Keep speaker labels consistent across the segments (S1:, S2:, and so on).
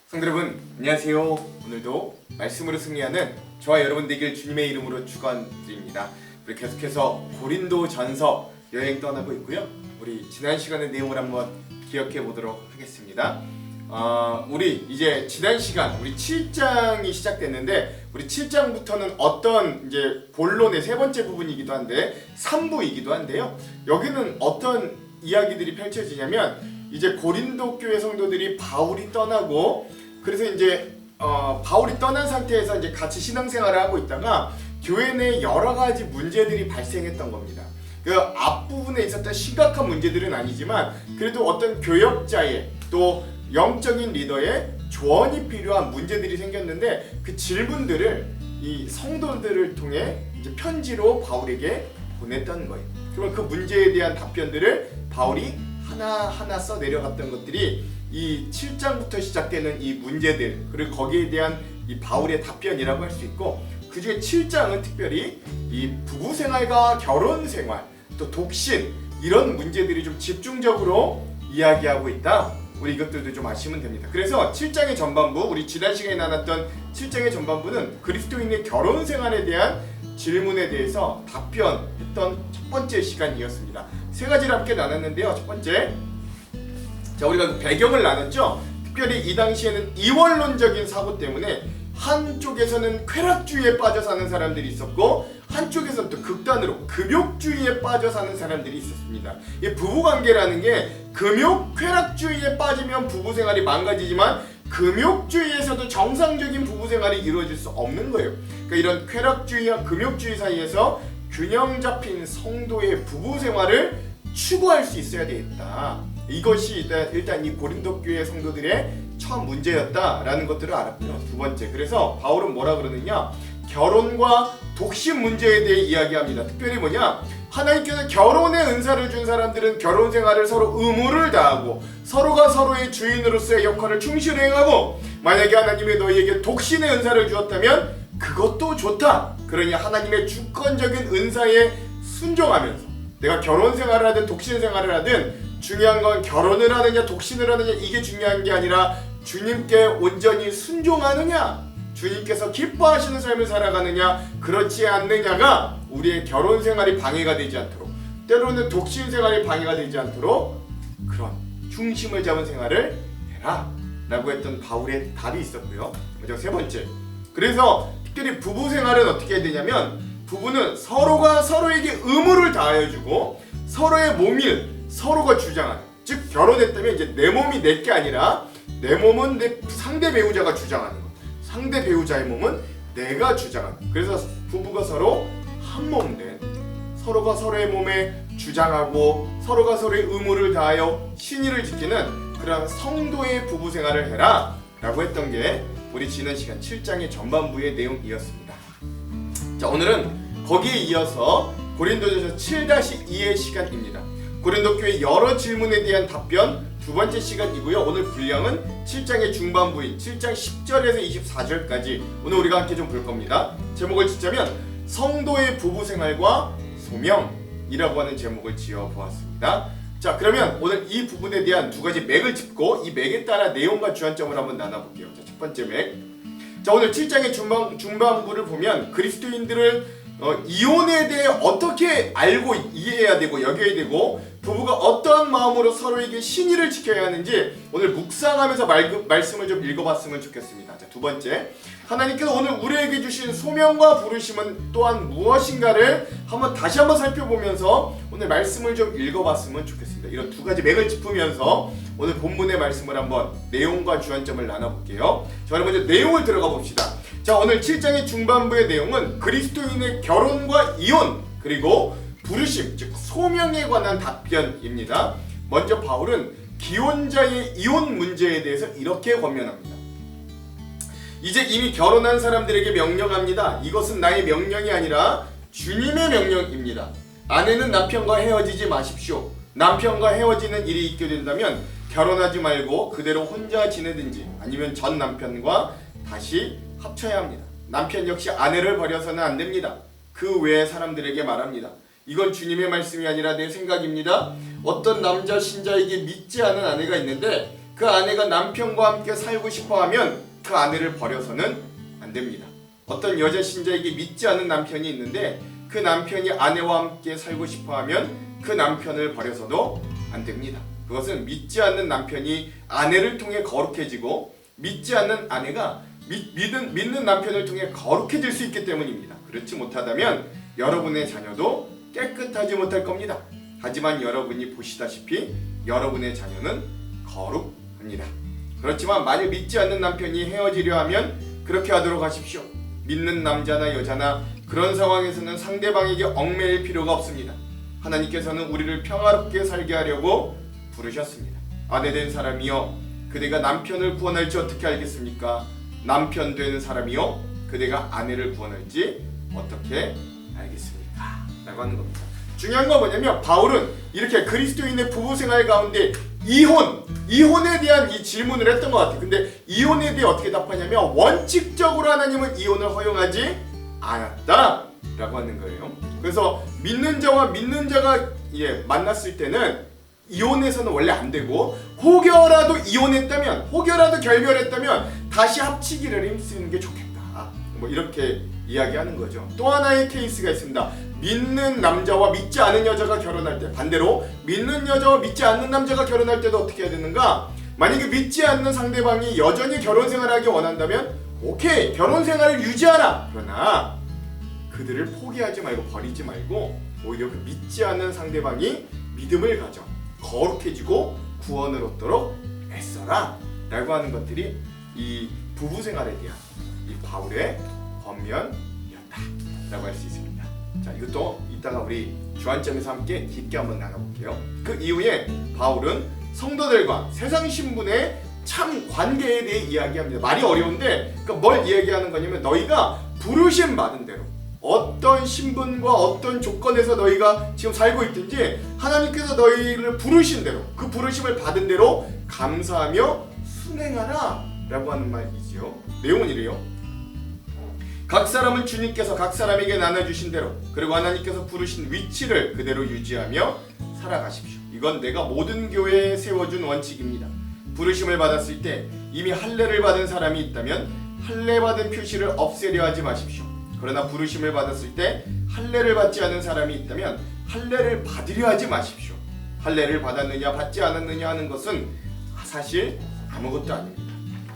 S1: 성도 여러분, 안녕하세요. 오늘도 말씀으로 승리하는 저와 여러분 되길 주님의 이름으로 축원드립니다. 우리 계속해서 고린도전서 여행 떠나고 있고요. 우리 지난 시간의 내용을 한번 기억해 보도록 하겠습니다. 우리 이제 지난 시간 우리 7장이 시작됐는데 우리 7장부터는 어떤 이제 본론의 세 번째 부분이기도 한데 3부이기도 한데요. 여기는 어떤 이야기들이 펼쳐지냐면 이제 고린도 교회 성도들이 바울이 떠나고 그래서 이제 바울이 떠난 상태에서 이제 같이 신앙생활을 하고 있다가 교회 내 여러 가지 문제들이 발생했던 겁니다. 그 앞부분에 있었던 심각한 문제들은 아니지만 그래도 어떤 교역자의 또 영적인 리더의 조언이 필요한 문제들이 생겼는데 그 질문들을 이 성도들을 통해 이제 편지로 바울에게 보냈던 거예요. 그러면 그 문제에 대한 답변들을 바울이 하나하나 써 내려갔던 것들이 이 7장부터 시작되는 이 문제들 그리고 거기에 대한 이 바울의 답변이라고 할 수 있고 그 중에 7장은 특별히 이 부부생활과 결혼생활 또 독신 이런 문제들이 좀 집중적으로 이야기하고 있다. 우리 이것들도 좀 아시면 됩니다. 그래서 7장의 전반부 우리 지난 시간에 나눴던 7장의 전반부는 그리스도인의 결혼생활에 대한 질문에 대해서 답변했던 첫 번째 시간이었습니다. 세 가지를 함께 나눴는데요. 첫 번째, 자 우리가 배경을 나눴죠. 특별히 이 당시에는 이원론적인 사고 때문에 한쪽에서는 쾌락주의에 빠져 사는 사람들이 있었고 한쪽에서는 또 극단으로 금욕주의에 빠져 사는 사람들이 있었습니다. 이 부부관계라는 게 금욕 쾌락주의에 빠지면 부부생활이 망가지지만 금욕주의에서도 정상적인 부부생활이 이루어질 수 없는 거예요. 그러니까 이런 쾌락주의와 금욕주의 사이에서 균형 잡힌 성도의 부부생활을 추구할 수 있어야 되겠다. 이것이 일단 이 고린도 교회 성도들의 첫 문제였다라는 것들을 알았고요. 두 번째, 그래서 바울은 뭐라 그러느냐? 결혼과 독신 문제에 대해 이야기합니다. 특별히 뭐냐? 하나님께서 결혼의 은사를 준 사람들은 결혼 생활을 서로 의무를 다하고 서로가 서로의 주인으로서의 역할을 충실히 행하고 만약에 하나님이 너희에게 독신의 은사를 주었다면 그것도 좋다. 그러니 하나님의 주권적인 은사에 순종하면서 내가 결혼 생활을 하든 독신 생활을 하든 중요한 건 결혼을 하느냐 독신을 하느냐 이게 중요한 게 아니라 주님께 온전히 순종하느냐 주님께서 기뻐하시는 삶을 살아가느냐 그렇지 않느냐가 우리의 결혼 생활이 방해가 되지 않도록 때로는 독신 생활이 방해가 되지 않도록 그런 중심을 잡은 생활을 해라 라고 했던 바울의 답이 있었고요. 먼저 세 번째, 그래서 특별히 부부 생활은 어떻게 해야 되냐면 부부는 서로가 서로에게 의무를 다하여주고 서로의 몸을 서로가 주장하는, 즉 결혼했다면 이제 내 몸이 내 게 아니라 내 몸은 내 상대 배우자가 주장하는 것, 상대 배우자의 몸은 내가 주장하는. 그래서 부부가 서로 한 몸 된, 서로가 서로의 몸에 주장하고 서로가 서로의 의무를 다하여 신의를 지키는 그런 성도의 부부 생활을 해라 라고 했던 게 우리 지난 시간 7장의 전반부의 내용이었습니다. 자, 오늘은 거기에 이어서 고린도전서 7-2의 시간입니다. 고린도 교회 여러 질문에 대한 답변 두 번째 시간이고요. 오늘 분량은 7장의 중반부인 7장 10절에서 24절까지 오늘 우리가 함께 좀 볼 겁니다. 제목을 짓자면 성도의 부부생활과 소명이라고 하는 제목을 지어 보았습니다. 자, 그러면 오늘 이 부분에 대한 두 가지 맥을 짚고 이 맥에 따라 내용과 주안점을 한번 나눠볼게요. 자, 첫 번째 맥. 자, 오늘 7장의 중반부를 보면 그리스도인들을 이혼에 대해 어떻게 알고 이해해야 되고 여겨야 되고 부부가 어떠한 마음으로 서로에게 신의를 지켜야 하는지 오늘 묵상하면서 말씀을 좀 읽어봤으면 좋겠습니다. 자, 두 번째, 하나님께서 오늘 우리에게 주신 소명과 부르심은 또한 무엇인가를 다시 한번 살펴보면서 오늘 말씀을 좀 읽어봤으면 좋겠습니다. 이런 두 가지 맥을 짚으면서 오늘 본문의 말씀을 한번 내용과 주안점을 나눠볼게요. 자, 먼저 내용을 들어가 봅시다. 자, 오늘 7장의 중반부의 내용은 그리스도인의 결혼과 이혼 그리고 부르심, 즉 소명에 관한 답변입니다. 먼저 바울은 기혼자의 이혼 문제에 대해서 이렇게 권면합니다. 이제 이미 결혼한 사람들에게 명령합니다. 이것은 나의 명령이 아니라 주님의 명령입니다. 아내는 남편과 헤어지지 마십시오. 남편과 헤어지는 일이 있게 된다면 결혼하지 말고 그대로 혼자 지내든지 아니면 전 남편과 다시 합쳐야 합니다. 남편 역시 아내를 버려서는 안 됩니다. 그 외의 사람들에게 말합니다. 이건 주님의 말씀이 아니라 내 생각입니다. 어떤 남자 신자에게 믿지 않은 아내가 있는데 그 아내가 남편과 함께 살고 싶어하면 그 아내를 버려서는 안 됩니다. 어떤 여자 신자에게 믿지 않은 남편이 있는데 그 남편이 아내와 함께 살고 싶어하면 그 남편을 버려서도 안 됩니다. 그것은 믿지 않는 남편이 아내를 통해 거룩해지고 믿지 않는 아내가 믿는 남편을 통해 거룩해질 수 있기 때문입니다. 그렇지 못하다면 여러분의 자녀도 깨끗하지 못할 겁니다. 하지만 여러분이 보시다시피 여러분의 자녀는 거룩합니다. 그렇지만 만일 믿지 않는 남편이 헤어지려 하면 그렇게 하도록 하십시오. 믿는 남자나 여자나 그런 상황에서는 상대방에게 얽매일 필요가 없습니다. 하나님께서는 우리를 평화롭게 살게 하려고 부르셨습니다. 아내된 사람이여 그대가 남편을 구원할지 어떻게 알겠습니까? 남편 된 사람이여 그대가 아내를 구원할지 어떻게 알겠습니까? 라고 하는 겁니다. 중요한 건 뭐냐면 바울은 이렇게 그리스도인의 부부생활 가운데 이혼에 대한 이 질문을 했던 것 같아요. 근데 이혼에 대해 어떻게 답하냐면 원칙적으로 하나님은 이혼을 허용하지 않았다 라고 하는 거예요. 그래서 믿는 자와 믿는 자가 만났을 때는 이혼해서는 원래 안 되고 혹여라도 이혼했다면 혹여라도 결별했다면 다시 합치기를 힘쓰는 게 좋겠다. 뭐 이렇게 이야기하는 거죠. 또 하나의 케이스가 있습니다. 믿는 남자와 믿지 않은 여자가 결혼할 때 반대로 믿는 여자와 믿지 않는 남자가 결혼할 때도 어떻게 해야 되는가? 만약에 믿지 않는 상대방이 여전히 결혼 생활하기 원한다면 오케이 결혼 생활을 유지하라. 그러나 그들을 포기하지 말고 버리지 말고 오히려 그 믿지 않는 상대방이 믿음을 가져 거룩해지고 구원을 얻도록 애써라 라고 하는 것들이 이 부부 생활에 대한 이 바울의 권면이었다 라고 할 수 있습니다. 자, 이것도 이따가 우리 주안점에서 함께 깊게 한번 나눠볼게요. 그 이후에 바울은 성도들과 세상 신분의 참 관계에 대해 이야기합니다. 말이 어려운데 그러니까 뭘 이야기하는 거냐면 너희가 부르심 받은 대로 어떤 신분과 어떤 조건에서 너희가 지금 살고 있든지 하나님께서 너희를 부르신 대로 그 부르심을 받은 대로 감사하며 순행하라 라고 하는 말이지요. 내용은 이래요. 각 사람은 주님께서 각 사람에게 나눠주신 대로 그리고 하나님께서 부르신 위치를 그대로 유지하며 살아가십시오. 이건 내가 모든 교회에 세워준 원칙입니다. 부르심을 받았을 때 이미 할례를 받은 사람이 있다면 할례 받은 표시를 없애려 하지 마십시오. 그러나 부르심을 받았을 때 할례를 받지 않은 사람이 있다면 할례를 받으려 하지 마십시오. 할례를 받았느냐 받지 않았느냐 하는 것은 사실 아무것도 아닙니다.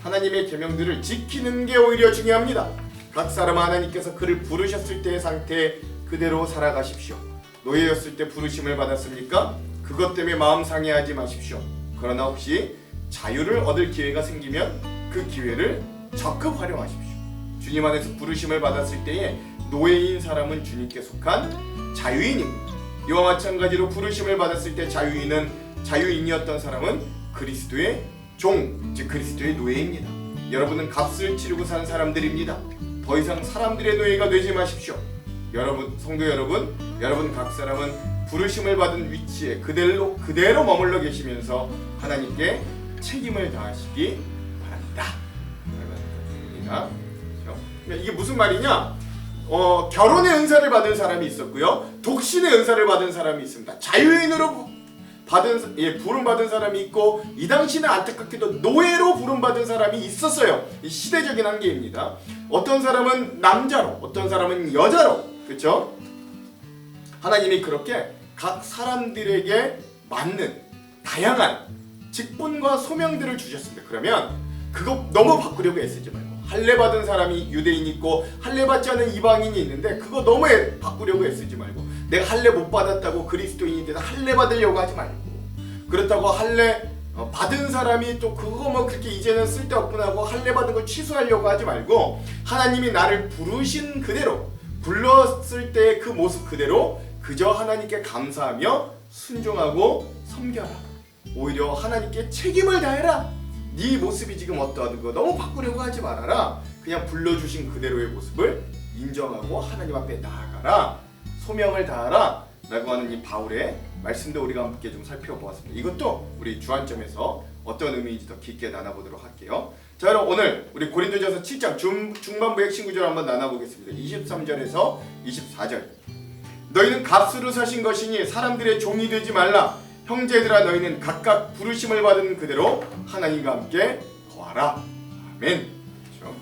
S1: 하나님의 계명들을 지키는 게 오히려 중요합니다. 각 사람은 하나님께서 그를 부르셨을 때의 상태 그대로 살아가십시오. 노예였을 때 부르심을 받았습니까? 그것 때문에 마음 상해하지 마십시오. 그러나 혹시 자유를 얻을 기회가 생기면 그 기회를 적극 활용하십시오. 주님 안에서 부르심을 받았을 때에 노예인 사람은 주님께 속한 자유인입니다. 이와 마찬가지로 부르심을 받았을 때 자유인이었던 사람은 그리스도의 종, 즉 그리스도의 노예입니다. 여러분은 값을 치르고 산 사람들입니다. 더 이상 사람들의 노예가 되지 마십시오. 여러분, 성도 여러분, 여러분 각 사람은 부르심을 받은 위치에 그대로 머물러 계시면서 하나님께 책임을 다하시기 바랍니다. 이게 무슨 말이냐? 결혼의 은사를 받은 사람이 있었고요. 독신의 은사를 받은 사람이 있습니다. 자유인으로 부름받은 사람이 있고 이 당시는 안타깝게도 노예로 부름받은 사람이 있었어요. 이 시대적인 한계입니다. 어떤 사람은 남자로, 어떤 사람은 여자로, 그렇죠? 하나님이 그렇게 각 사람들에게 맞는 다양한 직분과 소명들을 주셨습니다. 그러면 그거 너무 바꾸려고 애쓰지 말고 할례 받은 사람이 유대인이 있고 할례 받지 않은 이방인이 있는데 그거 너무 바꾸려고 애쓰지 말고 내가 할례 못 받았다고 그리스도인이 돼서 할례 받으려고 하지 말고 그렇다고 할례 받은 사람이 또 그거 뭐 그렇게 이제는 쓸데없구나 하고 할례 받은 걸 취소하려고 하지 말고 하나님이 나를 부르신 그대로 불렀을 때의 그 모습 그대로 그저 하나님께 감사하며 순종하고 섬겨라. 오히려 하나님께 책임을 다해라. 네 모습이 지금 어떠하든 거 너무 바꾸려고 하지 말아라. 그냥 불러주신 그대로의 모습을 인정하고 하나님 앞에 나아가라. 소명을 다하라 라고 하는 이 바울의 말씀도 우리가 함께 좀 살펴보았습니다. 이것도 우리 주안점에서 어떤 의미인지 더 깊게 나눠보도록 할게요. 자, 여러분 오늘 우리 고린도전서 7장 중반부 핵심 구절을 한번 나눠보겠습니다. 23절에서 24절. 너희는 값으로 사신 것이니 사람들의 종이 되지 말라. 형제들아 너희는 각각 부르심을 받은 그대로 하나님과 함께 거하라. 아멘. 그렇죠?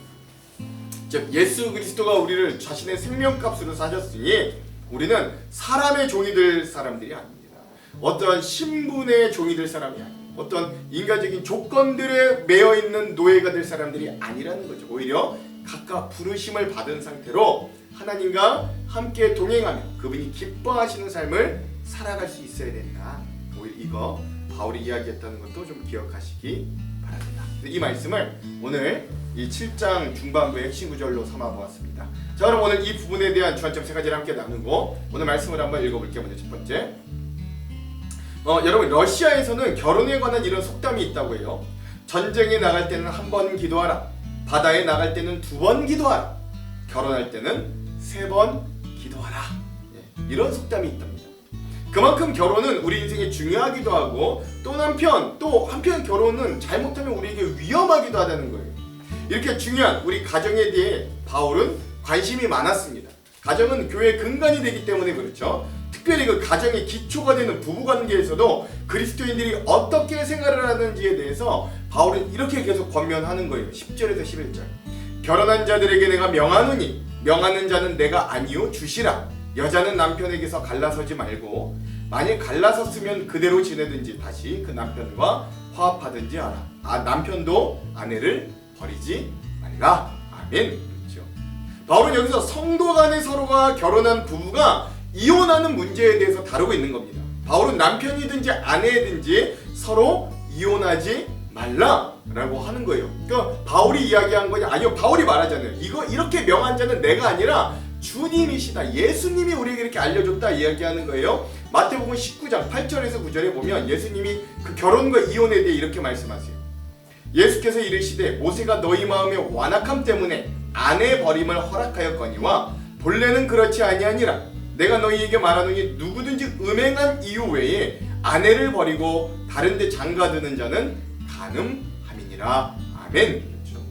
S1: 즉 예수 그리스도가 우리를 자신의 생명값으로 사셨으니 우리는 사람의 종이 될 사람들이 아닙니다. 어떤 신분의 종이 될 사람이 아닙니다. 어떤 인간적인 조건들에 매여 있는 노예가 될 사람들이 아니라는 거죠. 오히려 각각 부르심을 받은 상태로 하나님과 함께 동행하며 그분이 기뻐하시는 삶을 살아갈 수 있어야 된다. 오히려 이거 바울이 이야기했다는 것도 좀 기억하시기 바랍니다. 이 말씀을 오늘 이 7장 중반부의 핵심 구절로 삼아 보았습니다. 자, 그럼 오늘 이 부분에 대한 주안점 세 가지를 함께 나누고 오늘 말씀을 한번 읽어볼게요. 먼저 첫 번째, 여러분 러시아에서는 결혼에 관한 이런 속담이 있다고 해요. 전쟁에 나갈 때는 한 번 기도하라. 바다에 나갈 때는 2번 기도하라. 결혼할 때는 3번 기도하라. 이런 속담이 있답니다. 그만큼 결혼은 우리 인생에 중요하기도 하고 또 한편 결혼은 잘못하면 우리에게 위험하기도 하다는 거예요. 이렇게 중요한 우리 가정에 대해 바울은 관심이 많았습니다. 가정은 교회의 근간이 되기 때문에 그렇죠. 특별히 그 가정의 기초가 되는 부부관계에서도 그리스도인들이 어떻게 생활을 하는지에 대해서 바울은 이렇게 계속 권면하는 거예요. 10절에서 11절. 결혼한 자들에게 내가 명하노니 명하는 자는 내가 아니요 주시라. 여자는 남편에게서 갈라서지 말고 만일 갈라섰으면 그대로 지내든지 다시 그 남편과 화합하든지 하라. 남편도 아내를 버리지 말라. 아멘. 그렇죠. 바울은 여기서 성도 간에 서로가 결혼한 부부가 이혼하는 문제에 대해서 다루고 있는 겁니다. 바울은 남편이든지 아내든지 서로 이혼하지 말라라고 하는 거예요. 그러니까 바울이 이야기한 거냐? 아니요, 바울이 말하잖아요. 이렇게 명한 자는 내가 아니라 주님이시다. 예수님이 우리에게 이렇게 알려줬다 이야기하는 거예요. 마태복음 19장 8절에서 9절에 보면 예수님이 그 결혼과 이혼에 대해 이렇게 말씀하세요. 예수께서 이르시되 모세가 너희 마음의 완악함 때문에 아내 버림을 허락하였거니와 본래는 그렇지 아니하니라. 내가 너희에게 말하노니 누구든지 음행한 이유 외에 아내를 버리고 다른 데 장가드는 자는 간음함이니라. 아멘. 그렇죠.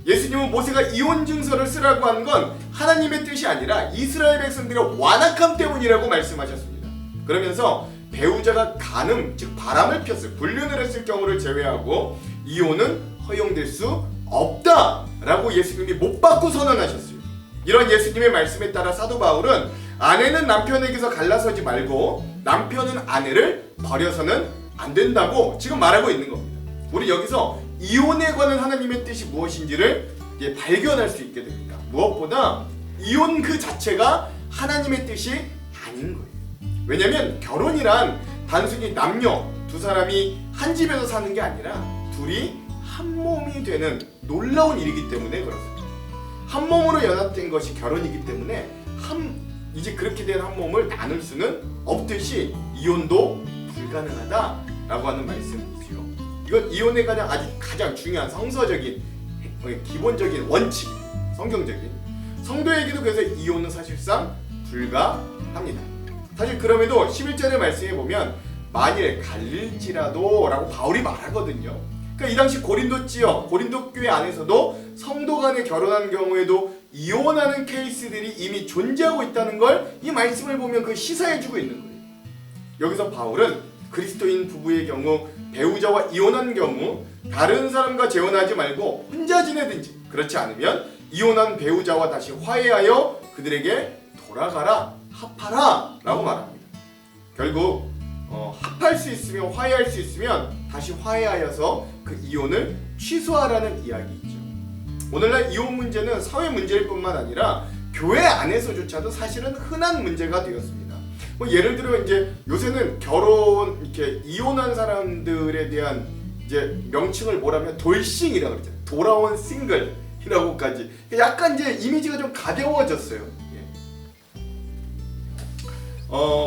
S1: 예수님은 모세가 이혼 증서를 쓰라고 한 건 하나님의 뜻이 아니라 이스라엘 백성들의 완악함 때문이라고 말씀하셨습니다. 그러면서 배우자가 간음, 즉 바람을 폈을, 불륜을 했을 경우를 제외하고 이혼은 허용될 수 없다라고 예수님이 못 받고 선언하셨어요. 이런 예수님의 말씀에 따라 사도 바울은 아내는 남편에게서 갈라서지 말고 남편은 아내를 버려서는 안 된다고 지금 말하고 있는 겁니다. 우리 여기서 이혼에 관한 하나님의 뜻이 무엇인지를 발견할 수 있게 됩니다. 무엇보다 이혼 그 자체가 하나님의 뜻이 아닌 거예요. 왜냐하면 결혼이란 단순히 남녀 두 사람이 한 집에서 사는 게 아니라 둘이 한 몸이 되는 놀라운 일이기 때문에 그렇습니다. 한 몸으로 연합된 것이 결혼이기 때문에 이제 그렇게 된 한 몸을 나눌 수는 없듯이 이혼도 불가능하다라고 하는 말씀이지요. 이건 이혼에 관한 가장 중요한 성서적인 기본적인 원칙입니다. 성경적인. 성도에게도 그래서 이혼은 사실상 불가합니다. 사실 그럼에도 11절의 말씀에 보면 만일 갈릴지라도 라고 바울이 말하거든요. 그러니까 이 당시 고린도 지역, 고린도 교회 안에서도 성도 간에 결혼한 경우에도 이혼하는 케이스들이 이미 존재하고 있다는 걸 이 말씀을 보면 그 시사해주고 있는 거예요. 여기서 바울은 그리스도인 부부의 경우 배우자와 이혼한 경우 다른 사람과 재혼하지 말고 혼자 지내든지 그렇지 않으면 이혼한 배우자와 다시 화해하여 그들에게 돌아가라, 합하라 라고 말합니다. 결국 합할 수 있으면 화해할 수 있으면 다시 화해하여서 그 이혼을 취소하라는 이야기이죠. 오늘날 이혼 문제는 사회 문제일 뿐만 아니라 교회 안에서조차도 사실은 흔한 문제가 되었습니다. 예를 들어 이제 요새는 이렇게 이혼한 사람들에 대한 이제 명칭을 뭐라면 돌싱이라고 그러잖아요. 돌아온 싱글이라고까지. 약간 이제 이미지가 좀 가벼워졌어요.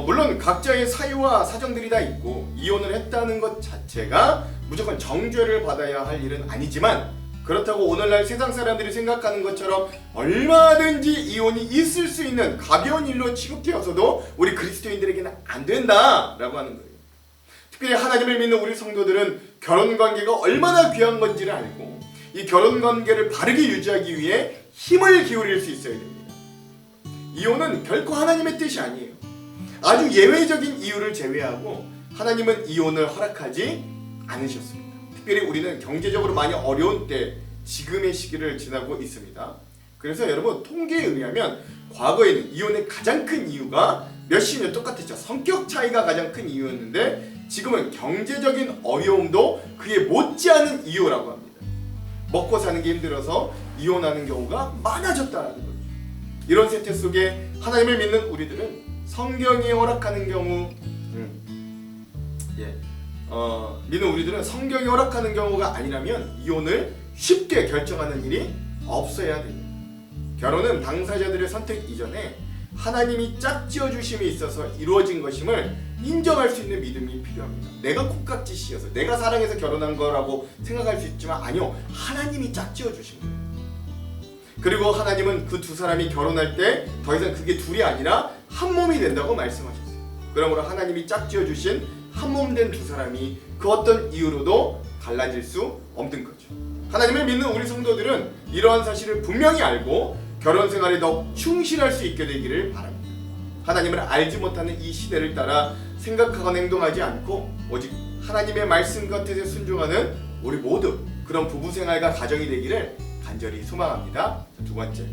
S1: 물론 각자의 사유와 사정들이 다 있고 이혼을 했다는 것 자체가 무조건 정죄를 받아야 할 일은 아니지만 그렇다고 오늘날 세상 사람들이 생각하는 것처럼 얼마든지 이혼이 있을 수 있는 가벼운 일로 취급되어서도 우리 그리스도인들에게는 안 된다라고 하는 거예요. 특별히 하나님을 믿는 우리 성도들은 결혼관계가 얼마나 귀한 건지를 알고 이 결혼관계를 바르게 유지하기 위해 힘을 기울일 수 있어야 됩니다. 이혼은 결코 하나님의 뜻이 아니에요. 아주 예외적인 이유를 제외하고 하나님은 이혼을 허락하지 않으셨습니다. 특별히 우리는 경제적으로 많이 어려운 때, 지금의 시기를 지나고 있습니다. 그래서 여러분, 통계에 의하면 과거에는 이혼의 가장 큰 이유가 몇십 년 똑같았죠. 성격 차이가 가장 큰 이유였는데 지금은 경제적인 어려움도 그에 못지않은 이유라고 합니다. 먹고 사는 게 힘들어서 이혼하는 경우가 많아졌다는 거죠. 이런 세태 속에 하나님을 믿는 우리들은 성경이 허락하는 경우, 믿는 우리들은 성경이 허락하는 경우가 아니라면 이혼을 쉽게 결정하는 일이 없어야 됩니다. 결혼은 당사자들의 선택 이전에 하나님이 짝지어 주심이 있어서 이루어진 것임을 인정할 수 있는 믿음이 필요합니다. 내가 콩깍지 씌어서 내가 사랑해서 결혼한 거라고 생각할 수 있지만 아니요, 하나님이 짝지어 주신 거예요. 그리고 하나님은 그 두 사람이 결혼할 때 더 이상 그게 둘이 아니라 한 몸이 된다고 말씀하셨어요. 그러므로 하나님이 짝지어 주신 한 몸 된 두 사람이 그 어떤 이유로도 갈라질 수 없는 거죠. 하나님을 믿는 우리 성도들은 이러한 사실을 분명히 알고 결혼 생활에 더 충실할 수 있게 되기를 바랍니다. 하나님을 알지 못하는 이 시대를 따라 생각하거나 행동하지 않고 오직 하나님의 말씀과 뜻에 순종하는 우리 모두 그런 부부 생활과 가정이 되기를 간절히 소망합니다. 두 번째,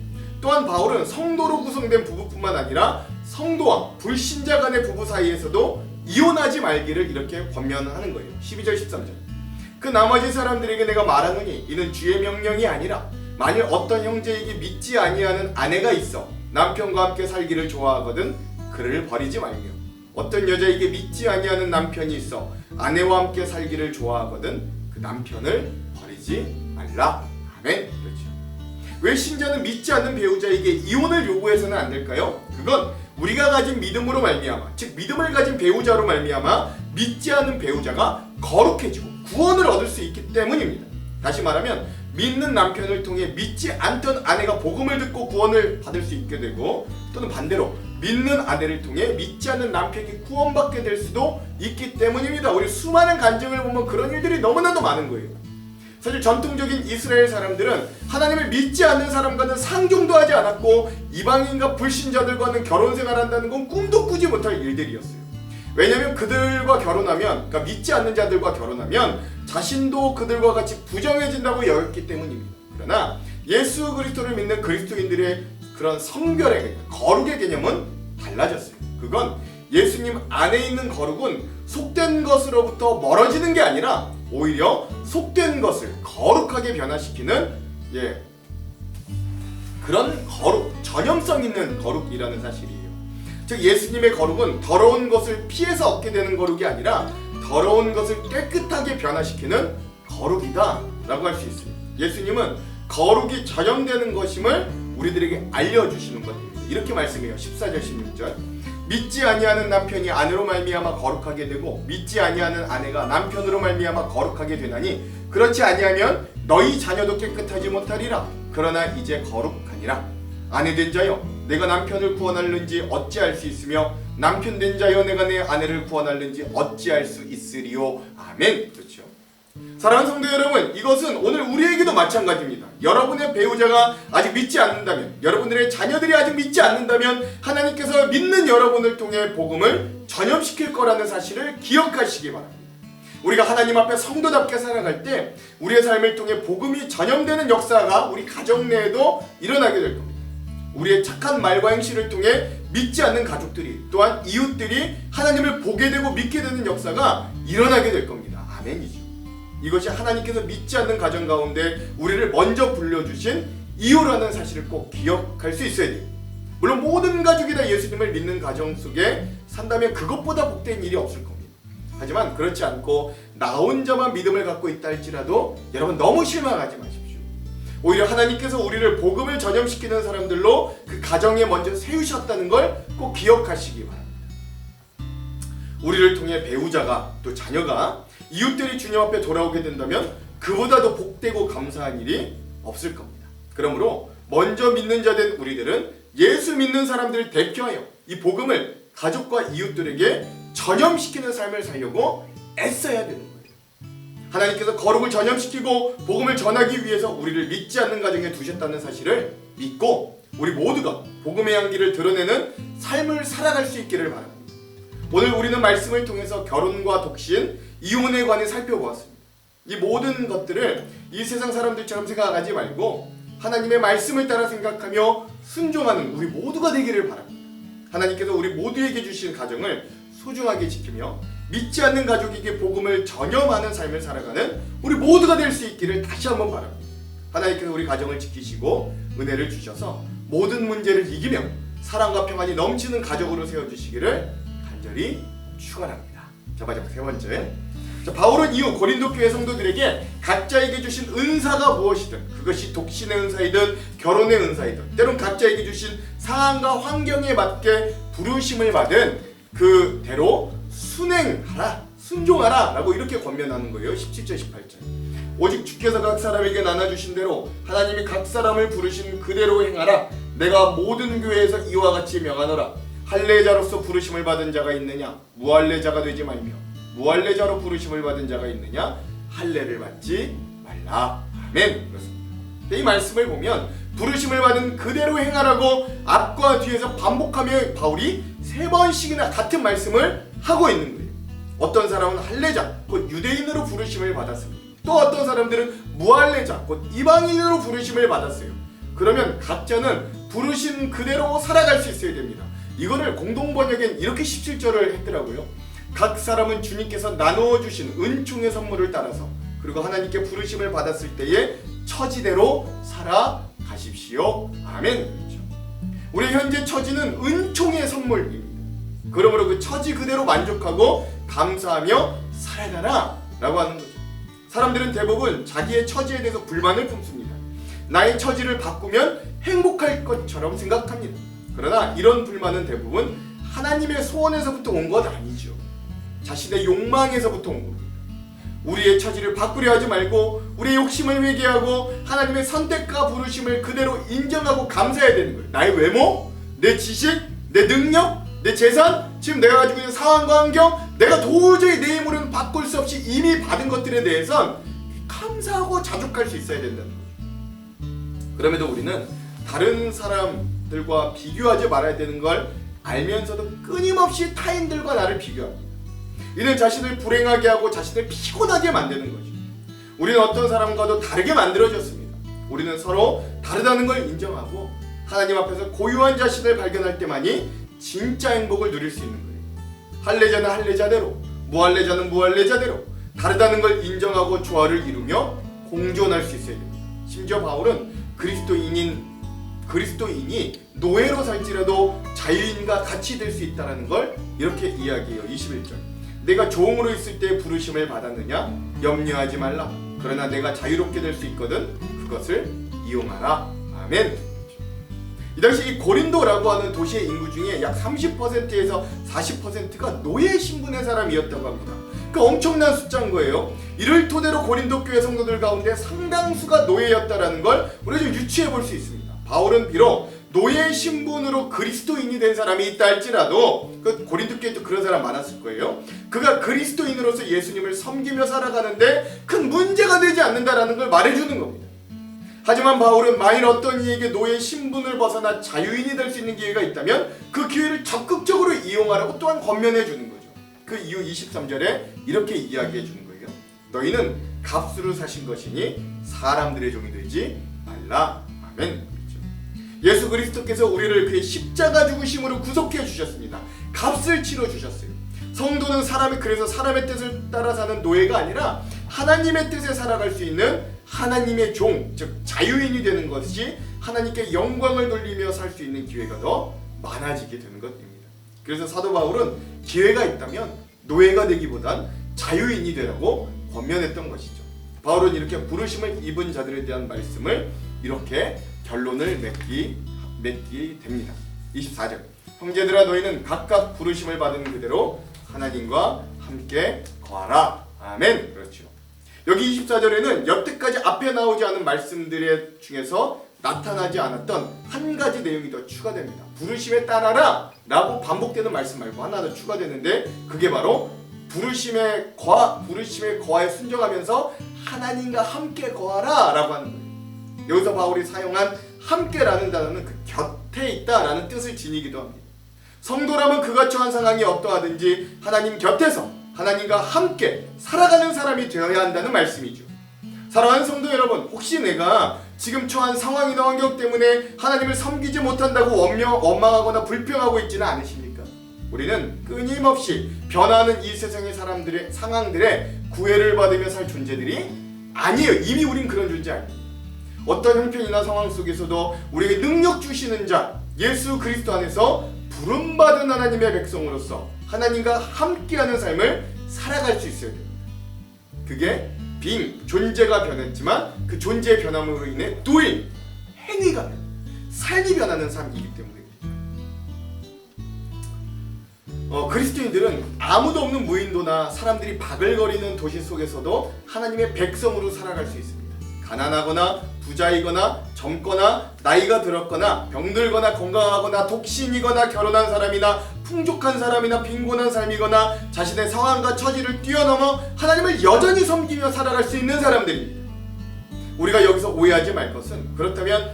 S1: 또한 바울은 성도로 구성된 부부뿐만 아니라 성도와 불신자 간의 부부 사이에서도 이혼하지 말기를 이렇게 권면하는 거예요. 12절 13절. 그 나머지 사람들에게 내가 말하노니 이는 주의 명령이 아니라 만일 어떤 형제에게 믿지 아니하는 아내가 있어 남편과 함께 살기를 좋아하거든 그를 버리지 말며 어떤 여자에게 믿지 아니하는 남편이 있어 아내와 함께 살기를 좋아하거든 그 남편을 버리지 말라. 아멘. 그렇죠. 왜 신자는 믿지 않는 배우자에게 이혼을 요구해서는 안 될까요? 그건 우리가 가진 믿음으로 말미암아, 즉 믿음을 가진 배우자로 말미암아 믿지 않는 배우자가 거룩해지고 구원을 얻을 수 있기 때문입니다. 다시 말하면 믿는 남편을 통해 믿지 않던 아내가 복음을 듣고 구원을 받을 수 있게 되고, 또는 반대로 믿는 아내를 통해 믿지 않는 남편이 구원받게 될 수도 있기 때문입니다. 우리 수많은 간증을 보면 그런 일들이 너무나도 많은 거예요. 사실 전통적인 이스라엘 사람들은 하나님을 믿지 않는 사람과는 상종도 하지 않았고 이방인과 불신자들과는 결혼 생활한다는 건 꿈도 꾸지 못할 일들이었어요. 왜냐하면 그들과 결혼하면, 그러니까 믿지 않는 자들과 결혼하면 자신도 그들과 같이 부정해진다고 여겼기 때문입니다. 그러나 예수 그리스도를 믿는 그리스도인들의 그런 성별의, 거룩의 개념은 달라졌어요. 그건 예수님 안에 있는 거룩은 속된 것으로부터 멀어지는 게 아니라 오히려 속된 것을 거룩하게 변화시키는 그런 거룩, 전염성 있는 거룩이라는 사실이에요. 즉 예수님의 거룩은 더러운 것을 피해서 얻게 되는 거룩이 아니라 더러운 것을 깨끗하게 변화시키는 거룩이다 라고 할 수 있습니다. 예수님은 거룩이 전염되는 것임을 우리들에게 알려주시는 것입니다. 이렇게 말씀해요. 14절 16절. 믿지 아니하는 남편이 아내로 말미암아 거룩하게 되고 믿지 아니하는 아내가 남편으로 말미암아 거룩하게 되나니 그렇지 아니하면 너희 자녀도 깨끗하지 못하리라. 그러나 이제 거룩하니라. 아내 된 자여 내가 남편을 구원할는지 어찌할 수 있으며 남편 된 자여 내가 내 아내를 구원할는지 어찌할 수 있으리요. 아멘. 그렇죠. 사랑하는 성도 여러분, 이것은 오늘 우리에게도 마찬가지입니다. 여러분의 배우자가 아직 믿지 않는다면, 여러분들의 자녀들이 아직 믿지 않는다면 하나님께서 믿는 여러분을 통해 복음을 전염시킬 거라는 사실을 기억하시기 바랍니다. 우리가 하나님 앞에 성도답게 살아갈 때 우리의 삶을 통해 복음이 전염되는 역사가 우리 가정 내에도 일어나게 될 겁니다. 우리의 착한 말과 행실을 통해 믿지 않는 가족들이, 또한 이웃들이 하나님을 보게 되고 믿게 되는 역사가 일어나게 될 겁니다. 아멘이죠. 이것이 하나님께서 믿지 않는 가정 가운데 우리를 먼저 불러주신 이유라는 사실을 꼭 기억할 수 있어야 돼요. 물론 모든 가족이 다 예수님을 믿는 가정 속에 산다면 그것보다 복된 일이 없을 겁니다. 하지만 그렇지 않고 나 혼자만 믿음을 갖고 있다 할지라도 여러분 너무 실망하지 마십시오. 오히려 하나님께서 우리를 복음을 전염시키는 사람들로 그 가정에 먼저 세우셨다는 걸 꼭 기억하시기 바랍니다. 우리를 통해 배우자가, 또 자녀가, 이웃들이 주님 앞에 돌아오게 된다면 그보다도 복되고 감사한 일이 없을 겁니다. 그러므로 먼저 믿는 자 된 우리들은 예수 믿는 사람들을 대표하여 이 복음을 가족과 이웃들에게 전염시키는 삶을 살려고 애써야 되는 거예요. 하나님께서 거룩을 전염시키고 복음을 전하기 위해서 우리를 믿지 않는 가정에 두셨다는 사실을 믿고 우리 모두가 복음의 향기를 드러내는 삶을 살아갈 수 있기를 바랍니다. 오늘 우리는 말씀을 통해서 결혼과 독신, 이혼에 관해 살펴보았습니다. 이 모든 것들을 이 세상 사람들처럼 생각하지 말고 하나님의 말씀을 따라 생각하며 순종하는 우리 모두가 되기를 바랍니다. 하나님께서 우리 모두에게 주신 가정을 소중하게 지키며 믿지 않는 가족에게 복음을 전염하는 삶을 살아가는 우리 모두가 될 수 있기를 다시 한번 바랍니다. 하나님께서 우리 가정을 지키시고 은혜를 주셔서 모든 문제를 이기며 사랑과 평안이 넘치는 가족으로 세워주시기를 간절히 축원합니다. 자, 마지막 세 번째. 자, 바울은 이후 고린도 교회 성도들에게 각자에게 주신 은사가 무엇이든, 그것이 독신의 은사이든 결혼의 은사이든, 때론 각자에게 주신 상황과 환경에 맞게 부르심을 받은 그대로 순행하라, 순종하라 라고 이렇게 권면하는 거예요. 17절 18절. 오직 주께서 각 사람에게 나눠주신 대로 하나님이 각 사람을 부르신 그대로 행하라. 내가 모든 교회에서 이와 같이 명하노라. 할례자로서 부르심을 받은 자가 있느냐? 무할례자가 되지 말며, 무할례자로 부르심을 받은 자가 있느냐? 할례를 받지 말라. 아멘. 그렇습니다. 이 말씀을 보면 부르심을 받은 그대로 행하라고 앞과 뒤에서 반복하며 바울이 3번씩이나 같은 말씀을 하고 있는 거예요. 어떤 사람은 할례자, 곧 유대인으로 부르심을 받았습니다. 또 어떤 사람들은 무할례자, 곧 이방인으로 부르심을 받았어요. 그러면 각자는 부르신 그대로 살아갈 수 있어야 됩니다. 이거를 공동번역엔 이렇게 17절을 했더라고요. 각 사람은 주님께서 나누어 주신 은총의 선물을 따라서 그리고 하나님께 부르심을 받았을 때에 처지대로 살아가십시오. 아멘. 그렇죠. 우리 현재 처지는 은총의 선물입니다. 그러므로 그 처지 그대로 만족하고 감사하며 살아가라 라고 하는 거죠. 사람들은 대부분 자기의 처지에 대해서 불만을 품습니다. 나의 처지를 바꾸면 행복할 것처럼 생각합니다. 그러나 이런 불만은 대부분 하나님의 소원에서부터 온 것 아니죠. 자신의 욕망에서부터 온 겁니다. 우리의 처지를 바꾸려 하지 말고 우리의 욕심을 회개하고 하나님의 선택과 부르심을 그대로 인정하고 감사해야 되는 거예요. 나의 외모, 내 지식, 내 능력, 내 재산, 지금 내가 가지고 있는 상황과 환경, 내가 도저히 내 힘으로는 바꿀 수 없이 이미 받은 것들에 대해선 감사하고 자족할 수 있어야 된다는 거죠. 그럼에도 우리는 다른 사람들과 비교하지 말아야 되는 걸 알면서도 끊임없이 타인들과 나를 비교합니다. 이는 자신을 불행하게 하고 자신을 피곤하게 만드는 거죠. 우리는 어떤 사람과도 다르게 만들어졌습니다. 우리는 서로 다르다는 걸 인정하고 하나님 앞에서 고유한 자신을 발견할 때만이 진짜 행복을 누릴 수 있는 거예요. 할례자는 할례자대로, 무할례자는 무할례자대로 다르다는 걸 인정하고 조화를 이루며 공존할 수 있어야 됩니다. 심지어 바울은 그리스도인이 노예로 살지라도 자유인과 같이 될 수 있다는 걸 이렇게 이야기해요. 21절. 내가 종으로 있을 때 부르심을 받았느냐? 염려하지 말라. 그러나 내가 자유롭게 될 수 있거든 그것을 이용하라. 아멘. 이 당시 이 고린도라고 하는 도시의 인구 중에 약 30%에서 40%가 노예 신분의 사람이었다고 합니다. 그 엄청난 숫자인 거예요. 이를 토대로 고린도 교회 성도들 가운데 상당수가 노예였다라는 걸 우리가 좀 유추해 볼 수 있습니다. 바울은 비록 노예 신분으로 그리스도인이 된 사람이 있다 할지라도 그 고린도 교회도 그런 사람 많았을 거예요. 그가 그리스도인으로서 예수님을 섬기며 살아가는데 큰 문제가 되지 않는다라는 걸 말해주는 겁니다. 하지만 바울은 만일 어떤 이에게 노예 신분을 벗어나 자유인이 될 수 있는 기회가 있다면 그 기회를 적극적으로 이용하라고 또한 권면해 주는 거죠. 그 이후 23절에 이렇게 이야기해 주는 거예요. 너희는 값으로 사신 것이니 사람들의 종이 되지 말라. 아멘. 예수 그리스도께서 우리를 그의 십자가 죽으심으로 구속해 주셨습니다. 값을 치러 주셨어요. 성도는 그래서 사람의 뜻을 따라 사는 노예가 아니라 하나님의 뜻에 살아갈 수 있는 하나님의 종, 즉 자유인이 되는 것이 하나님께 영광을 돌리며 살 수 있는 기회가 더 많아지게 되는 것입니다. 그래서 사도 바울은 기회가 있다면 노예가 되기보단 자유인이 되라고 권면했던 것이죠. 바울은 이렇게 부르심을 입은 자들에 대한 말씀을 이렇게 결론을 맺기 됩니다. 24절. 형제들아 너희는 각각 부르심을 받은 그대로 하나님과 함께 거하라. 아멘. 그렇죠. 여기 24절에는 여태까지 앞에 나오지 않은 말씀들 중에서 나타나지 않았던 한 가지 내용이 더 추가됩니다. 부르심에 따라라 라고 반복되는 말씀 말고 하나 더 추가되는데 그게 바로 부르심에 거하에 순종하면서 하나님과 함께 거하라 라고 하는 거예요. 여기서 바울이 사용한 함께라는 단어는 그 곁에 있다라는 뜻을 지니기도 합니다. 성도라면 그가 처한 상황이 어떠하든지 하나님 곁에서 하나님과 함께 살아가는 사람이 되어야 한다는 말씀이죠. 사랑하는 성도 여러분, 혹시 내가 지금 처한 상황이나 환경 때문에 하나님을 섬기지 못한다고 원망하거나 불평하고 있지는 않으십니까? 우리는 끊임없이 변화하는 이 세상의 사람들의 상황들에 구애를 받으며 살 존재들이 아니에요. 이미 우린 그런 존재 아닙니다. 어떤 형편이나 상황 속에서도 우리에게 능력 주시는 자 예수 그리스도 안에서 부름받은 하나님의 백성으로서 하나님과 함께하는 삶을 살아갈 수 있어야 됩니다. 그게 존재가 변했지만 그 존재의 변함으로 인해 행위가 변해 삶이 변하는 삶이기 때문입니다. 그리스도인들은 아무도 없는 무인도나 사람들이 바글거리는 도시 속에서도 하나님의 백성으로 살아갈 수 있습니다. 가난하거나 부자이거나 젊거나 나이가 들었거나 병들거나 건강하거나 독신이거나 결혼한 사람이나 풍족한 사람이나 빈곤한 삶이거나 자신의 상황과 처지를 뛰어넘어 하나님을 여전히 섬기며 살아갈 수 있는 사람들입니다. 우리가 여기서 오해하지 말 것은, 그렇다면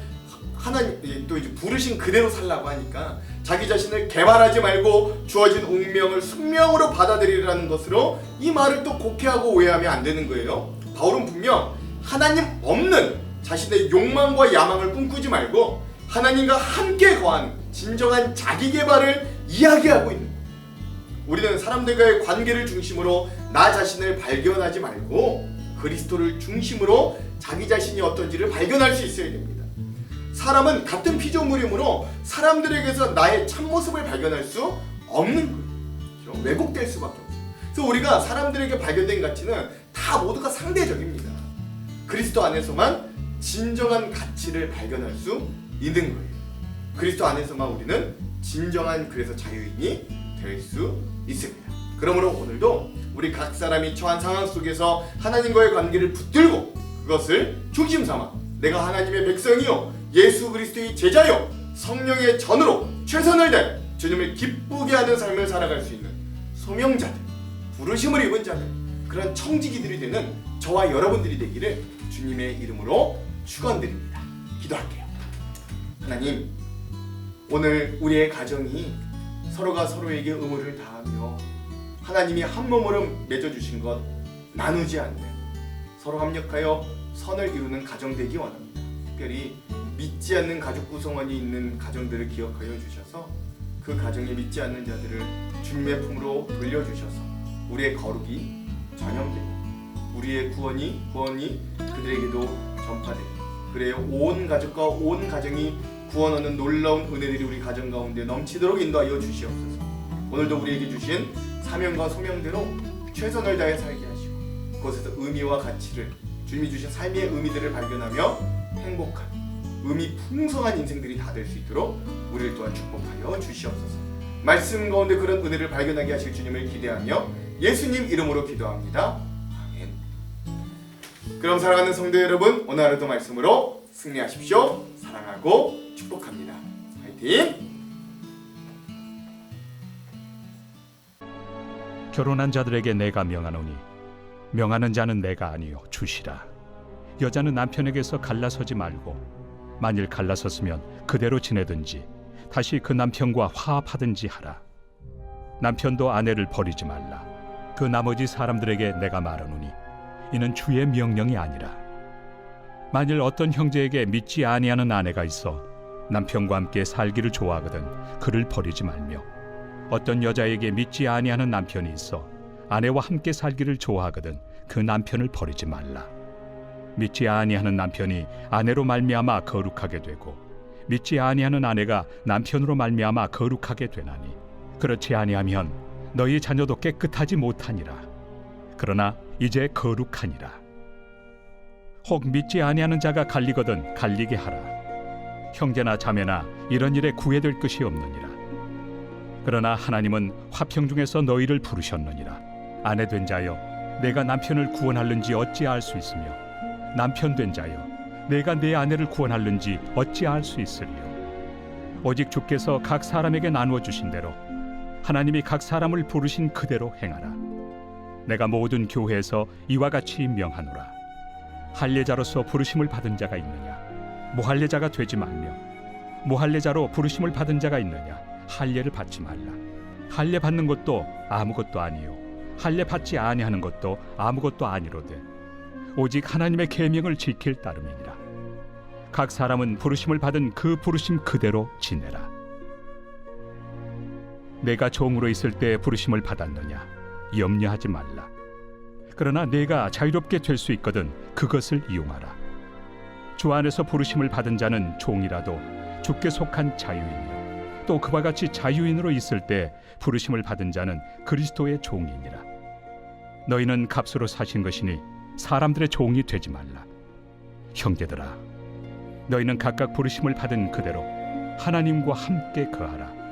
S1: 하나님 또 이제 부르신 그대로 살라고 하니까 자기 자신을 개발하지 말고 주어진 운명을 숙명으로 받아들이라는 것으로 이 말을 또 곡해하고 오해하면 안 되는 거예요. 바울은 분명 하나님 없는 자신의 욕망과 야망을 꿈꾸지 말고 하나님과 함께 거한 진정한 자기 개발을 이야기하고 있는 거예요. 우리는 사람들과의 관계를 중심으로 나 자신을 발견하지 말고 그리스도를 중심으로 자기 자신이 어떤지를 발견할 수 있어야 됩니다. 사람은 같은 피조물이므로 사람들에게서 나의 참모습을 발견할 수 없는 거예요. 왜곡될 수밖에 없어요. 그래서 우리가 사람들에게 발견된 가치는 다 모두가 상대적입니다. 그리스도 안에서만 진정한 가치를 발견할 수 있는 거예요. 그리스도 안에서만 우리는 진정한 그래서 자유인이 될 수 있습니다. 그러므로 오늘도 우리 각 사람이 처한 상황 속에서 하나님과의 관계를 붙들고 그것을 중심 삼아 내가 하나님의 백성이요 예수 그리스도의 제자요 성령의 전으로 최선을 다해 주님을 기쁘게 하는 삶을 살아갈 수 있는 소명자들, 부르심을 입은 자들, 그런 청지기들이 되는 저와 여러분들이 되기를 주님의 이름으로 축원드립니다. 기도할게요. 하나님, 오늘 우리의 가정이 서로가 서로에게 의무를 다하며 하나님이 한 몸으로 맺어주신 것 나누지 않는 서로 합력하여 선을 이루는 가정 되기 원합니다. 특별히 믿지 않는 가족 구성원이 있는 가정들을 기억하여 주셔서 그 가정에 믿지 않는 자들을 주님의 품으로 돌려주셔서 우리의 거룩이 전염되고 우리의 구원이 그들에게도 전파되고 그래야 온 가족과 온 가정이 구원하는 놀라운 은혜들이 우리 가정 가운데 넘치도록 인도하여 주시옵소서. 오늘도 우리에게 주신 사명과 소명대로 최선을 다해 살게 하시고 그것에서 의미와 가치를 주님이 주신 삶의 의미들을 발견하며 행복한 의미 풍성한 인생들이 다 될 수 있도록 우리를 또한 축복하여 주시옵소서. 말씀 가운데 그런 은혜를 발견하게 하실 주님을 기대하며 예수님 이름으로 기도합니다. 아멘. 그럼 사랑하는 성도 여러분, 오늘 하루도 말씀으로 승리하십시오. 사랑하고 축복합니다. 화이팅!
S2: 결혼한 자들에게 내가 명하노니 명하는 자는 내가 아니요 주시라. 여자는 남편에게서 갈라서지 말고 만일 갈라섰으면 그대로 지내든지 다시 그 남편과 화합하든지 하라. 남편도 아내를 버리지 말라. 그 나머지 사람들에게 내가 말하노니 이는 주의 명령이 아니라. 만일 어떤 형제에게 믿지 아니하는 아내가 있어 남편과 함께 살기를 좋아하거든 그를 버리지 말며 어떤 여자에게 믿지 아니하는 남편이 있어 아내와 함께 살기를 좋아하거든 그 남편을 버리지 말라. 믿지 아니하는 남편이 아내로 말미암아 거룩하게 되고 믿지 아니하는 아내가 남편으로 말미암아 거룩하게 되나니 그렇지 아니하면 너희 자녀도 깨끗하지 못하니라. 그러나 이제 거룩하니라. 혹 믿지 아니하는 자가 갈리거든 갈리게 하라. 형제나 자매나 이런 일에 구애될 것이 없느니라. 그러나 하나님은 화평 중에서 너희를 부르셨느니라. 아내 된 자여 내가 남편을 구원할는지 어찌알 수 있으며 남편 된 자여 내가 내 아내를 구원할는지 어찌알 수 있으리요. 오직 주께서 각 사람에게 나누어 주신 대로 하나님이 각 사람을 부르신 그대로 행하라. 내가 모든 교회에서 이와 같이 명하노라. 할례자로서 부르심을 받은 자가 있느냐 무할례자가 되지 말며 무할례자로 부르심을 받은 자가 있느냐 할례를 받지 말라. 할례 받는 것도 아무것도 아니요 할례 받지 아니하는 것도 아무것도 아니로되 오직 하나님의 계명을 지킬 따름이니라. 각 사람은 부르심을 받은 그 부르심 그대로 지내라. 내가 종으로 있을 때 부르심을 받았느냐? 염려하지 말라. 그러나 내가 자유롭게 될 수 있거든 그것을 이용하라. 주 안에서 부르심을 받은 자는 종이라도 주께 속한 자유인이요 또 그와 같이 자유인으로 있을 때 부르심을 받은 자는 그리스도의 종이니라. 너희는 값으로 사신 것이니 사람들의 종이 되지 말라. 형제들아, 너희는 각각 부르심을 받은 그대로 하나님과 함께 거하라.